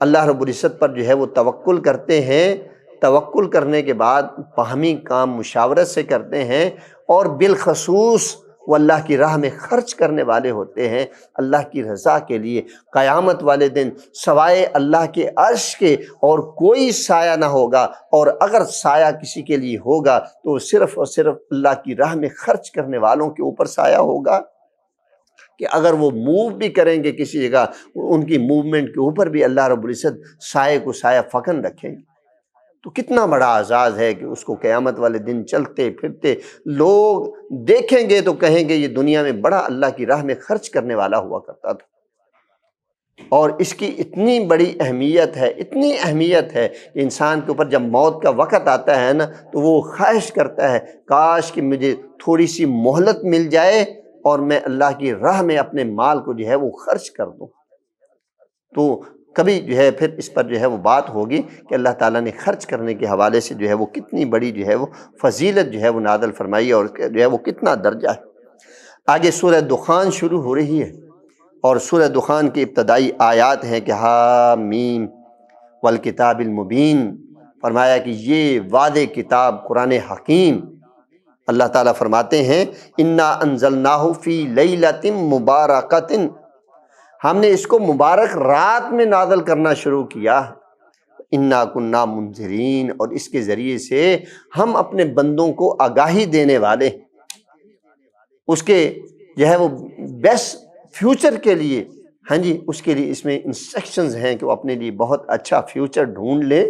اللہ رب العزت پر جو ہے وہ توکل کرتے ہیں، توکل کرنے کے بعد باہمی کام مشاورت سے کرتے ہیں، اور بالخصوص وہ اللہ کی راہ میں خرچ کرنے والے ہوتے ہیں اللہ کی رضا کے لیے، قیامت والے دن سوائے اللہ کے عرش کے اور کوئی سایہ نہ ہوگا، اور اگر سایہ کسی کے لیے ہوگا تو صرف اور صرف اللہ کی راہ میں خرچ کرنے والوں کے اوپر سایہ ہوگا، کہ اگر وہ موو بھی کریں گے کسی جگہ، ان کی موومنٹ کے اوپر بھی اللہ رب العزت سائے کو سایہ فکن رکھیں گے۔ تو کتنا بڑا اعزاز ہے کہ اس کو قیامت والے دن چلتے پھرتے لوگ دیکھیں گے تو کہیں گے یہ دنیا میں بڑا اللہ کی راہ میں خرچ کرنے والا ہوا کرتا تھا۔ اور اس کی اتنی بڑی اہمیت ہے، اتنی اہمیت ہے کہ انسان کے اوپر جب موت کا وقت آتا ہے نا تو وہ خواہش کرتا ہے کاش کہ مجھے تھوڑی سی مہلت مل جائے اور میں اللہ کی راہ میں اپنے مال کو جو ہے وہ خرچ کر دوں۔ تو کبھی جو ہے پھر اس پر جو ہے وہ بات ہوگی کہ اللہ تعالیٰ نے خرچ کرنے کے حوالے سے جو ہے وہ کتنی بڑی جو ہے وہ فضیلت جو ہے وہ نازل فرمائی، اور جو ہے وہ کتنا درجہ ہے۔ آگے سورہ دخان شروع ہو رہی ہے، اور سورہ دخان کی ابتدائی آیات ہیں کہ حامیم والکتاب المبین، فرمایا کہ یہ واضح کتاب قرآن حکیم۔ اللہ تعالیٰ فرماتے ہیں انا انزلناہ فی لیلۃ مبارکۃ، ہم نے اس کو مبارک رات میں نازل کرنا شروع کیا، انا کننا منذرین، اور اس کے ذریعے سے ہم اپنے بندوں کو آگاہی دینے والے، اس کے جو ہے وہ بیسٹ فیوچر کے لیے، ہاں جی، اس کے لیے اس میں انسٹرکشنز ہیں کہ وہ اپنے لیے بہت اچھا فیوچر ڈھونڈ لیں،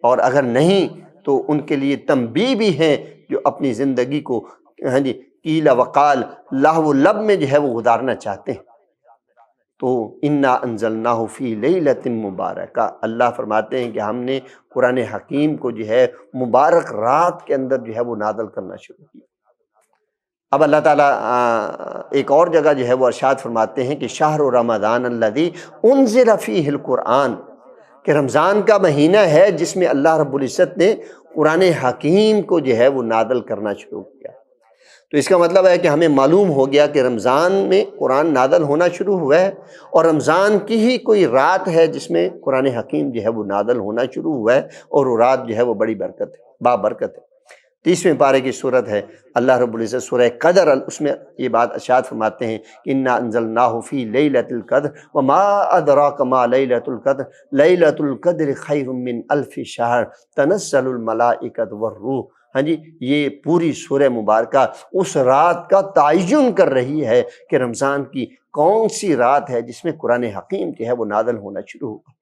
اور اگر نہیں تو ان کے لیے تنبیہ بھی ہیں جو اپنی زندگی کو ہاں جی قیل وقال لہو و لب میں جو ہے وہ گزارنا چاہتے ہیں۔ تو انا انزلناہ فی لیلۃ مبارکہ، اللہ فرماتے ہیں کہ ہم نے قرآن حکیم کو جو ہے مبارک رات کے اندر جو ہے وہ نازل کرنا شروع کیا۔ اب اللہ تعالیٰ ایک اور جگہ جو ہے وہ ارشاد فرماتے ہیں کہ شہر رمضان الذی انزل فیہ القرآن، کہ رمضان کا مہینہ ہے جس میں اللہ رب العزت نے قرآن حکیم کو جو ہے وہ نازل کرنا شروع کیا۔ تو اس کا مطلب ہے کہ ہمیں معلوم ہو گیا کہ رمضان میں قرآن نازل ہونا شروع ہوا ہے، اور رمضان کی ہی کوئی رات ہے جس میں قرآن حکیم جو ہے وہ نازل ہونا شروع ہوا ہے، اور وہ رات جو ہے وہ بڑی برکت ہے، بابرکت ہے۔ 30ویں پارے کی صورت ہے، اللہ رب العزت سورہ قدر اس میں یہ بات ارشاد فرماتے ہیں کہ انا انزلناہ فی لیلۃ القدر وما ادراک ما لیلۃ القدر لیلۃ القدر خیر من الف شہر تنزل الملائکۃ والروح۔ ہاں جی، یہ پوری سورہ مبارکہ اس رات کا تعین کر رہی ہے کہ رمضان کی کون سی رات ہے جس میں قرآن حکیم جو ہے وہ نازل ہونا شروع ہوگا۔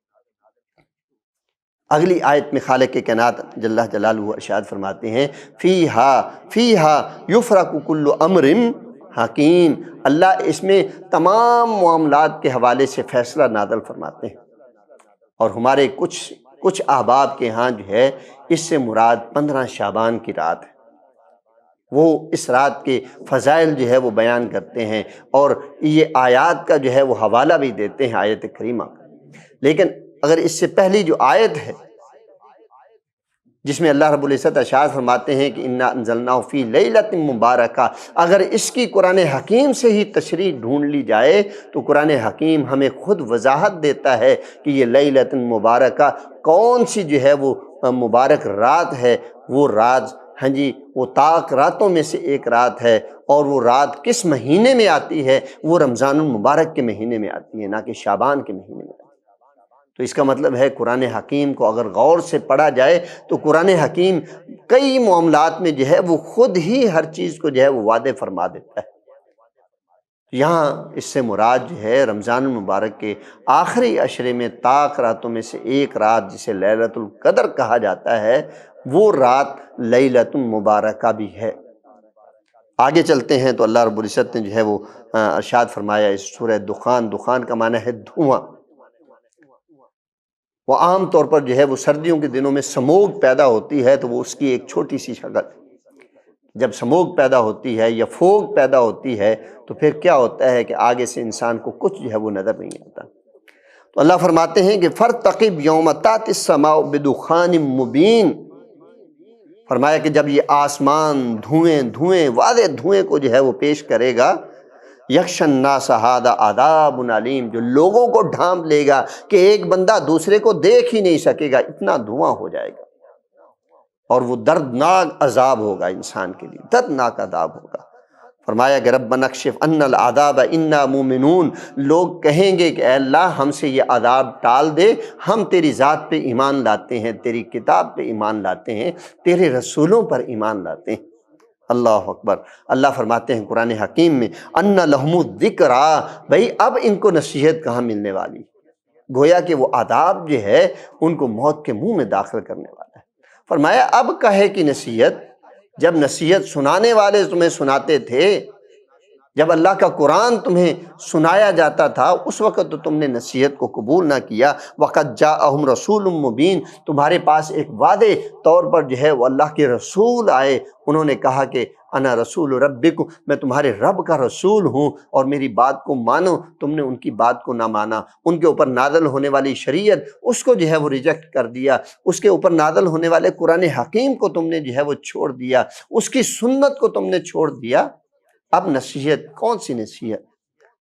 اگلی آیت میں خالق کائنات جل جلالہ ارشاد فرماتے ہیں فیہا یفرق کل امر حکیم، اللہ اس میں تمام معاملات کے حوالے سے فیصلہ نازل فرماتے ہیں۔ اور ہمارے کچھ احباب کے ہاں جو ہے اس سے مراد 15 شعبان کی رات ہے، وہ اس رات کے فضائل جو ہے وہ بیان کرتے ہیں اور یہ آیات کا جو ہے وہ حوالہ بھی دیتے ہیں آیت کریمہ کا۔ لیکن اگر اس سے پہلی جو آیت ہے جس میں اللہ رب العزت ارشاد فرماتے ہیں کہ انا انزلناہ فی لیلۃ مبارکہ، اگر اس کی قرآن حکیم سے ہی تشریح ڈھونڈ لی جائے تو قرآن حکیم ہمیں خود وضاحت دیتا ہے کہ یہ لیلۃ مبارکہ کون سی جو ہے وہ مبارک رات ہے۔ وہ رات ہاں جی وہ طاق راتوں میں سے ایک رات ہے، اور وہ رات کس مہینے میں آتی ہے؟ وہ رمضان المبارک کے مہینے میں آتی ہے، نہ کہ شعبان کے مہینے میں آتی ہے۔ تو اس کا مطلب ہے قرآن حکیم کو اگر غور سے پڑھا جائے تو قرآن حکیم کئی معاملات میں جو ہے وہ خود ہی ہر چیز کو جو ہے وہ واضح فرما دیتا ہے۔ یہاں اس سے مراد جو ہے رمضان المبارک کے آخری عشرے میں طاق راتوں میں سے ایک رات جسے لیلۃ القدر کہا جاتا ہے، وہ رات لیلۃ مبارکہ بھی ہے۔ آگے چلتے ہیں تو اللہ رب العزت نے جو ہے وہ ارشاد فرمایا اس سورہ دخان، دخان کا معنی ہے دھواں۔ وہ عام طور پر جو ہے وہ سردیوں کے دنوں میں سموگ پیدا ہوتی ہے تو وہ اس کی ایک چھوٹی سی شکل، جب سموگ پیدا ہوتی ہے یا فوگ پیدا ہوتی ہے تو پھر کیا ہوتا ہے کہ آگے سے انسان کو کچھ جو ہے وہ نظر نہیں آتا۔ تو اللہ فرماتے ہیں کہ فَارْتَقِبْ يَوْمَ تَأْتِي السَّمَاءُ بِدُخَانٍ مُبِينٍ، فرمایا کہ جب یہ آسمان دھوئیں واضح دھوئیں کو جو ہے وہ پیش کرے گا، یکشن الناس ھذا عذاب علیم، جو لوگوں کو ڈھانپ لے گا کہ ایک بندہ دوسرے کو دیکھ ہی نہیں سکے گا، اتنا دھواں ہو جائے گا، اور وہ دردناک عذاب ہوگا انسان کے لیے، دردناک عذاب ہوگا۔ فرمایا کہ ربنا اکشف عنا العذاب انا مومنون، لوگ کہیں گے کہ اے اللہ ہم سے یہ عذاب ٹال دے، ہم تیری ذات پہ ایمان لاتے ہیں، تیری کتاب پہ ایمان لاتے ہیں، تیرے رسولوں پر ایمان لاتے ہیں۔ اللہ اکبر۔ اللہ فرماتے ہیں قرآن حکیم میں ان لہم الذکریٰ، بھئی اب ان کو نصیحت کہاں ملنے والی، گویا کہ وہ عذاب جو ہے ان کو موت کے منہ میں داخل کرنے والا ہے۔ فرمایا اب کہے کہ نصیحت، جب نصیحت سنانے والے تمہیں سناتے تھے، جب اللہ کا قرآن تمہیں سنایا جاتا تھا اس وقت تو تم نے نصیحت کو قبول نہ کیا۔ وَقَدْ جَاءَهُمْ رَسُولٌ مُّبِينٌ، تمہارے پاس ایک واضح طور پر جو ہے وہ اللہ کے رسول آئے، انہوں نے کہا کہ انا رسول ربکم، میں تمہارے رب کا رسول ہوں اور میری بات کو مانو۔ تم نے ان کی بات کو نہ مانا، ان کے اوپر نازل ہونے والی شریعت اس کو جو ہے وہ ریجیکٹ کر دیا، اس کے اوپر نازل ہونے والے قرآن حکیم کو تم نے جو ہے وہ چھوڑ دیا، اس کی سنت کو تم نے چھوڑ دیا۔ اب نصیحت کون سی نصیحت؟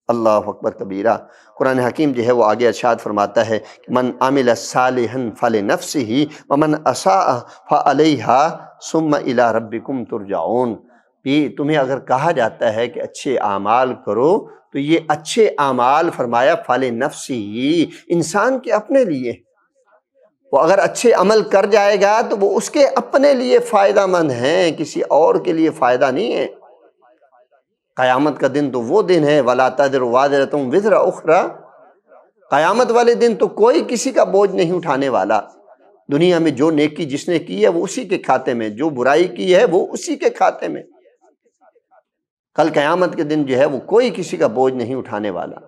اللہ اکبر کبیرہ۔ قرآن حکیم جو ہے وہ آگے ارشاد فرماتا ہے کہ من عمل صالحا فلنفسہ ومن اساء فعلیہا ثم الی ربکم ترجعون۔ یہ تمہیں اگر کہا جاتا ہے کہ اچھے اعمال کرو تو یہ اچھے اعمال فرمایا فلنفسہ، انسان کے اپنے لیے، وہ اگر اچھے عمل کر جائے گا تو وہ اس کے اپنے لیے فائدہ مند ہیں، کسی اور کے لیے فائدہ نہیں ہے۔ قیامت کا دن تو وہ دن ہے وَلَا تَزِرُ وَازِرَةٌ وِزْرَ أُخْرَىٰ، قیامت والے دن تو کوئی کسی کا بوجھ نہیں اٹھانے والا۔ دنیا میں جو نیکی جس نے کی ہے وہ اسی کے کھاتے میں، جو برائی کی ہے وہ اسی کے کھاتے میں۔ کل قیامت کے دن جو ہے وہ کوئی کسی کا بوجھ نہیں اٹھانے والا۔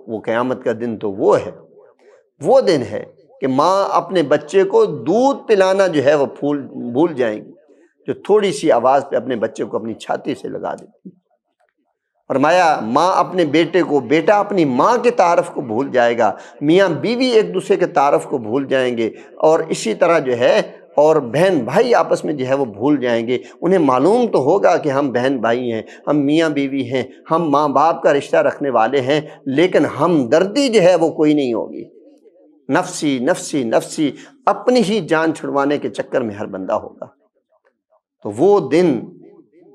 وہ قیامت کا دن تو وہ ہے، وہ دن ہے کہ ماں اپنے بچے کو دودھ پلانا جو ہے وہ بھول جائیں گی، جو تھوڑی سی آواز پہ اپنے بچے کو اپنی چھاتی سے لگا دیتی۔ فرمایا ماں اپنے بیٹے کو، بیٹا اپنی ماں کے تعارف کو بھول جائے گا، میاں بیوی ایک دوسرے کے تعارف کو بھول جائیں گے، اور اسی طرح جو ہے اور بہن بھائی آپس میں جو ہے وہ بھول جائیں گے۔ انہیں معلوم تو ہوگا کہ ہم بہن بھائی ہیں، ہم میاں بیوی ہیں، ہم ماں باپ کا رشتہ رکھنے والے ہیں، لیکن ہمدردی جو ہے وہ کوئی نہیں ہوگی۔ نفسی نفسی نفسی، اپنی ہی جان چھڑوانے کے چکر میں ہر بندہ ہوگا۔ تو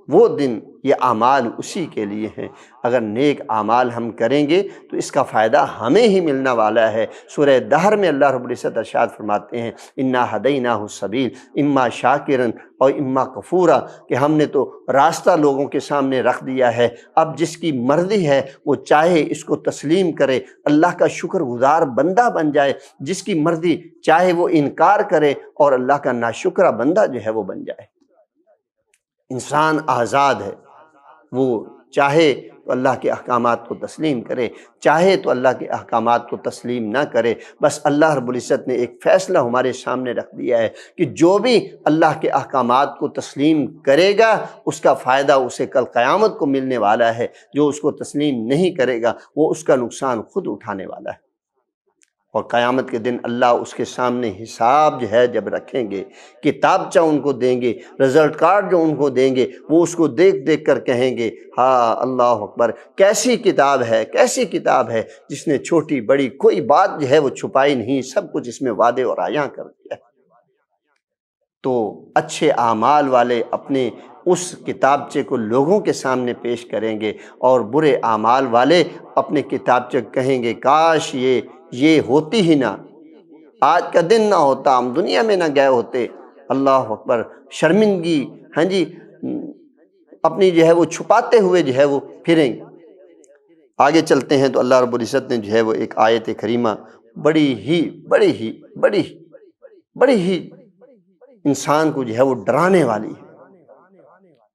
وہ دن یہ اعمال اسی کے لیے ہیں۔ اگر نیک اعمال ہم کریں گے تو اس کا فائدہ ہمیں ہی ملنا والا ہے۔ سورہ دہر میں اللہ رب العزت ارشاد فرماتے ہیں انا ہدیناہ السبیل اما شاکرا اور اما کفورا، کہ ہم نے تو راستہ لوگوں کے سامنے رکھ دیا ہے، اب جس کی مرضی ہے وہ چاہے اس کو تسلیم کرے، اللہ کا شکر گزار بندہ بن جائے، جس کی مرضی چاہے وہ انکار کرے اور اللہ کا ناشکرہ بندہ جو ہے وہ بن جائے۔ انسان آزاد ہے، وہ چاہے تو اللہ کے احکامات کو تسلیم کرے، چاہے تو اللہ کے احکامات کو تسلیم نہ کرے۔ بس اللہ رب العزت نے ایک فیصلہ ہمارے سامنے رکھ دیا ہے کہ جو بھی اللہ کے احکامات کو تسلیم کرے گا اس کا فائدہ اسے کل قیامت کو ملنے والا ہے، جو اس کو تسلیم نہیں کرے گا وہ اس کا نقصان خود اٹھانے والا ہے۔ اور قیامت کے دن اللہ اس کے سامنے حساب جو ہے جب رکھیں گے، کتابچہ ان کو دیں گے، رزلٹ کارڈ جو ان کو دیں گے، وہ اس کو دیکھ دیکھ کر کہیں گے ہاں اللہ اکبر، کیسی کتاب ہے، کیسی کتاب ہے جس نے چھوٹی بڑی کوئی بات جو ہے وہ چھپائی نہیں، سب کچھ اس میں واضح اور عیاں کر دیا۔ تو اچھے اعمال والے اپنے اس کتابچے کو لوگوں کے سامنے پیش کریں گے، اور برے اعمال والے اپنے کتابچے کہیں گے کاش یہ ہوتی ہی نہ، آج کا دن نہ ہوتا، ہم دنیا میں نہ گئے ہوتے۔ اللہ اکبر، شرمندگی ہاں جی اپنی جو ہے وہ چھپاتے ہوئے جو ہے وہ پھریں گے۔ آگے چلتے ہیں تو اللہ رب العزت نے جو ہے وہ ایک آیت کریمہ بڑی ہی انسان کو جو ہے وہ ڈرانے والی ہے،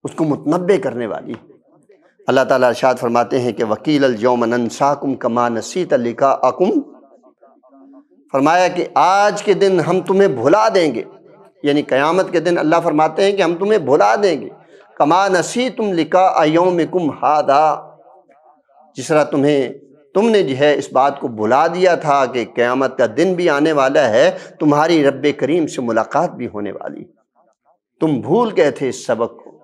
اس کو متنبہ کرنے والی ہے۔ اللہ تعالیٰ ارشاد فرماتے ہیں کہ وَقِيلَ الْيَوْمَ نَنْسَاكُمْ كَمَا نَسِيتَ لِقَاءَكُمْ، فرمایا کہ آج کے دن ہم تمہیں بھلا دیں گے، یعنی قیامت کے دن اللہ فرماتے ہیں کہ ہم تمہیں بھلا دیں گے، کما نسیتم لقاء یومکم ھذا، جس طرح تم نے جو ہے اس بات کو بھلا دیا تھا کہ قیامت کا دن بھی آنے والا ہے، تمہاری رب کریم سے ملاقات بھی ہونے والی، تم بھول گئے تھے اس سبق کو،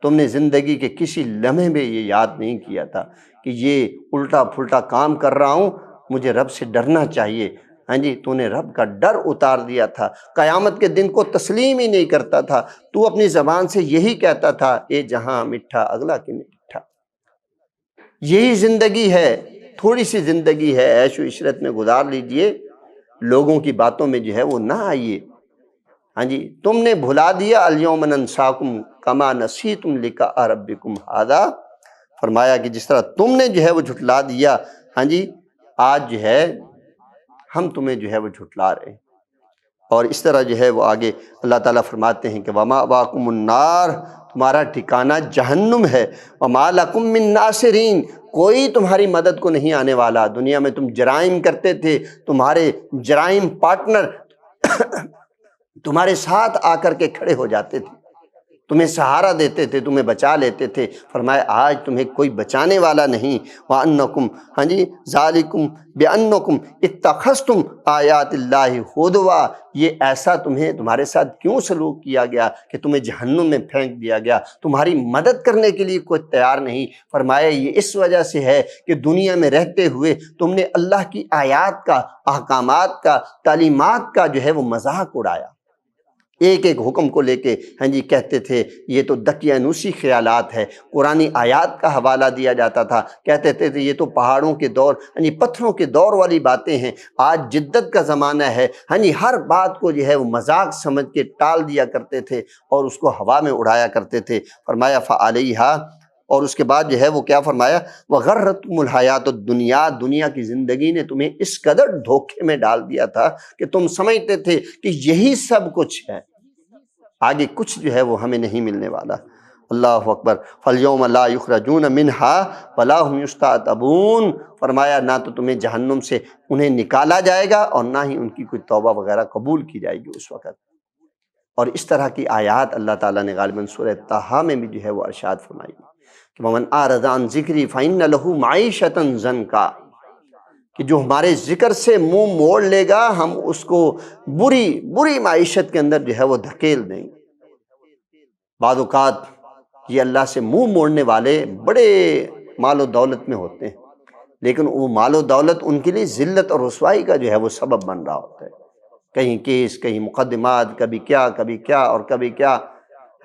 تم نے زندگی کے کسی لمحے میں یہ یاد نہیں کیا تھا کہ یہ الٹا پھلٹا کام کر رہا ہوں، مجھے رب سے ڈرنا چاہیے۔ ہاں جی، تو نے رب کا ڈر اتار دیا تھا، قیامت کے دن کو تسلیم ہی نہیں کرتا تھا، تو اپنی زبان سے یہی کہتا تھا اے جہاں مٹھا اگلا کی مٹھا۔ یہی زندگی ہے، تھوڑی سی زندگی ہے، عیش و عشرت میں گزار لیجئے، لوگوں کی باتوں میں جو ہے وہ نہ آئیے۔ ہاں جی، تم نے بھلا دیا، الیوم ننساکم کما نسیتم لقاء ربکم ھذا، فرمایا کہ جس طرح تم نے جو ہے وہ جھٹلا دیا، ہاں جی آج جو ہے ہم تمہیں جو ہے وہ جھٹلا رہے ہیں۔ اور اس طرح جو ہے وہ آگے اللہ تعالیٰ فرماتے ہیں کہ وَمَأْوَاكُمُ النَّارُ، تمہارا ٹھکانہ جہنم ہے، وَمَا لَكُم مِّن نَاصِرِينَ، کوئی تمہاری مدد کو نہیں آنے والا۔ دنیا میں تم جرائم کرتے تھے، تمہارے جرائم پارٹنر تمہارے ساتھ آ کر کے کھڑے ہو جاتے تھے، تمہیں سہارا دیتے تھے، تمہیں بچا لیتے تھے، فرمایا آج تمہیں کوئی بچانے والا نہیں۔ وَأَنَّكُمْ، ہاں جی ذَلِكُمْ بِأَنَّكُمْ اتَّخَذْتُمْ آیَاتِ اللَّهِ هُزُوًا، یہ ایسا تمہارے ساتھ کیوں سلوک کیا گیا کہ تمہیں جہنم میں پھینک دیا گیا، تمہاری مدد کرنے کے لیے کوئی تیار نہیں۔ فرمایا یہ اس وجہ سے ہے کہ دنیا میں رہتے ہوئے تم نے اللہ کی آیات کا، احکامات کا، تعلیمات کا جو ہے وہ مذاق اڑایا، ایک ایک حکم کو لے کے ہاں جی کہتے تھے یہ تو دقیانوسی خیالات ہے، قرآنی آیات کا حوالہ دیا جاتا تھا، کہتے تھے یہ تو پہاڑوں کے دور یعنی پتھروں کے دور والی باتیں ہیں، آج جدت کا زمانہ ہے، ہاں جی ہر بات کو جو ہے وہ مذاق سمجھ کے ٹال دیا کرتے تھے اور اس کو ہوا میں اڑایا کرتے تھے۔ فرمایا فعلیہا، اور اس کے بعد جو ہے وہ کیا فرمایا وغرتکم الحیات الدنیا، دنیا کی زندگی نے تمہیں اس قدر دھوکے میں ڈال دیا تھا کہ تم سمجھتے تھے کہ یہی سب کچھ ہے، آگے کچھ جو ہے وہ ہمیں نہیں ملنے والا۔ اللہ اکبر، فَالْيَوْمَ لَا يُخْرَجُونَ مِنْهَا وَلَا هُمْ يُسْتَعْتَبُونَ، فرمایا نہ تو تمہیں جہنم سے انہیں نکالا جائے گا اور نہ ہی ان کی کوئی توبہ وغیرہ قبول کی جائے گی اس وقت۔ اور اس طرح کی آیات اللہ تعالیٰ نے غالباً سورہ طٰہٰ میں بھی جو ہے وہ ارشاد فرمائی کہ وَمَنْ أَعْرَضَ عَنْ ذِكْرِي فَإِنَّ لَهُ مَعِيشَةً ضَنْكًا، کہ جو ہمارے ذکر سے منہ موڑ لے گا ہم اس کو بری معیشت کے اندر جو ہے وہ دھکیل دیں گے۔ بعض اوقات یہ اللہ سے منہ موڑنے والے بڑے مال و دولت میں ہوتے ہیں، لیکن وہ مال و دولت ان کے لیے ذلت اور رسوائی کا جو ہے وہ سبب بن رہا ہوتا ہے، کہیں کیس، کہیں مقدمات، کبھی کیا اور کبھی کیا۔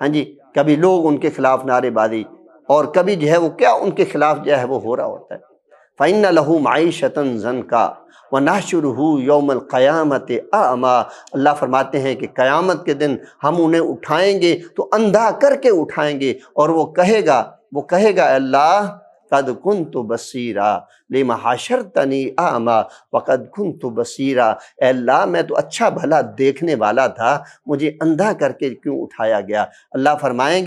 ہاں جی، کبھی لوگ ان کے خلاف نعرے بازی، اور کبھی جو ہے وہ کیا ان کے خلاف جو ہے وہ ہو رہا ہوتا ہے۔ فَإِنَّ لَهُ مَعِيشَةً ضَنْكَا وَنَحْشُرُهُ يَوْمَ الْقِيَامَةِ أَعْمَىٰ۔ اللہ فرماتے ہیں کہ قیامت کے دن ہم انہیں اٹھائیں گے تو اندھا کر کے اٹھائیں گے، اور وہ کہے گا اے اللہ قد كنت بصیرا لما حشرتنی اعمیٰ وقد كنت بصیرا، اے اللہ میں تو اچھا بھلا دیکھنے والا تھا، مجھے اندھا کر کے کیوں اٹھایا گیا؟ اللہ فرمائیں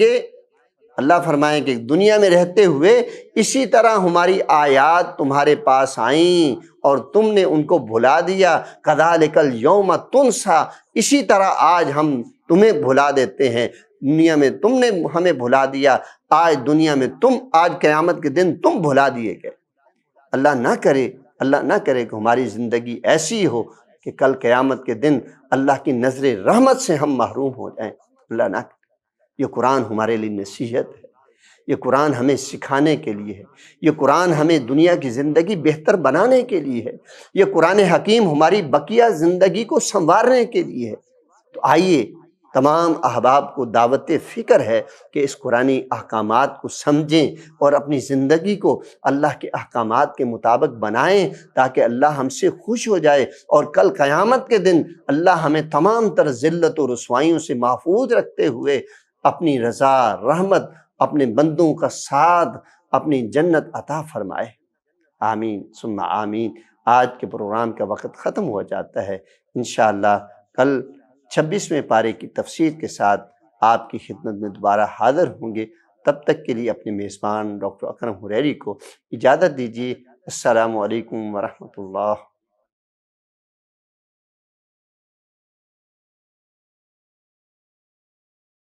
گے دنیا میں رہتے ہوئے اسی طرح ہماری آیات تمہارے پاس آئیں اور تم نے ان کو بھلا دیا، کذالک الیوم تنسیٰ، اسی طرح آج ہم تمہیں بھلا دیتے ہیں۔ دنیا میں تم نے ہمیں بھلا دیا، آج دنیا میں آج قیامت کے دن تم بھلا دیے گئے۔ اللہ نہ کرے کہ ہماری زندگی ایسی ہو کہ کل قیامت کے دن اللہ کی نظر رحمت سے ہم محروم ہو جائیں۔ اللہ نہ کرے۔ یہ قرآن ہمارے لیے نصیحت ہے، یہ قرآن ہمیں سکھانے کے لیے ہے، یہ قرآن ہمیں دنیا کی زندگی بہتر بنانے کے لیے ہے، یہ قرآن حکیم ہماری بقیہ زندگی کو سنوارنے کے لیے ہے۔ تو آئیے تمام احباب کو دعوت فکر ہے کہ اس قرآنی احکامات کو سمجھیں اور اپنی زندگی کو اللہ کے احکامات کے مطابق بنائیں، تاکہ اللہ ہم سے خوش ہو جائے، اور کل قیامت کے دن اللہ ہمیں تمام تر ذلت و رسوائیوں سے محفوظ رکھتے ہوئے اپنی رضا، رحمت، اپنے بندوں کا ساتھ، اپنی جنت عطا فرمائے۔ آمین ثم آمین۔ آج کے پروگرام کا وقت ختم ہو جاتا ہے، انشاءاللہ کل 26ویں پارے کی تفسیر کے ساتھ آپ کی خدمت میں دوبارہ حاضر ہوں گے۔ تب تک کے لیے اپنے میزبان ڈاکٹر اکرم حریری کو اجازت دیجیے۔ السلام علیکم ورحمۃ اللہ۔